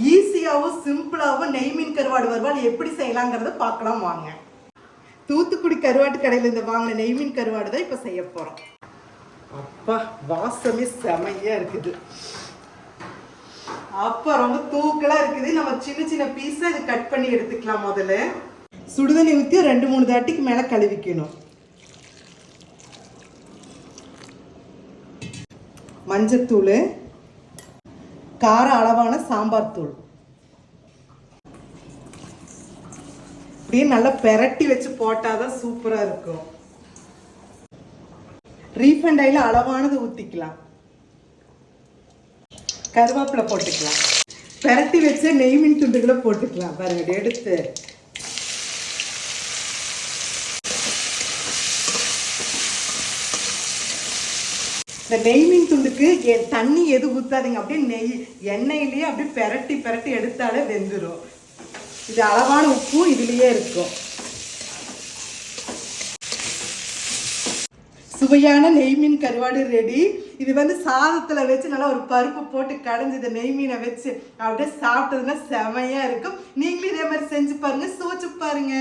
ஈஸியாகவும் சிம்பிளாகவும் நெய் மீன் கருவாடு வறுவல் எப்படி செய்யலாங்கிறத பார்க்கலாம் வாங்க. தூத்துக்குடி கருவாட்டு கடையில் இந்த வாங்கின நெய் மீன் கருவாடு தான் இப்போ செய்ய போகிறோம். அப்பா வாசமே செமையாக இருக்குது. அப்போ ரொம்ப தூக்கலாக இருக்குது. நம்ம சின்ன சின்ன பீஸாக இது கட் பண்ணி எடுத்துக்கலாம். முதல்ல சுடுதண்ணி ஊற்றி 2-3 தாட்டிக்கு மேலே கழுவிக்கணும். மஞ்சத்தூள், கார அளவான சாம்பார் தூள் அப்படியே நல்லா பெரட்டி வச்சு போட்டாதான் சூப்பராக இருக்கும். ரீஃபைண்ட் ஆயில் அளவானது ஊற்றிக்கலாம். கருவேப்பிலை போட்டுக்கலாம். பெரட்டி வச்ச நெய் மீன் துண்டுகளை போட்டுக்கலாம். பாருங்க எடுத்து இந்த நெய் மீன் துண்டுக்கு தண்ணி எது ஊற்றாதீங்க. அப்படியே எண்ணெயிலேயே அப்படியே பெரட்டி பெரட்டி எடுத்தாலே வெந்துடும். இது அளவான உப்பும் இதுலேயே இருக்கும். சுவையான நெய் மீன் கருவாடு ரெடி. இது சாதத்தில் வச்சு நல்லா ஒரு பருப்பு போட்டு கடைஞ்சி இந்த நெய் மீனை வச்சு அப்படியே சாப்பிட்டதுன்னா செமையாக இருக்கும். நீங்களும் இதே மாதிரி செஞ்சு பாருங்க, சுவைச்சு பாருங்க.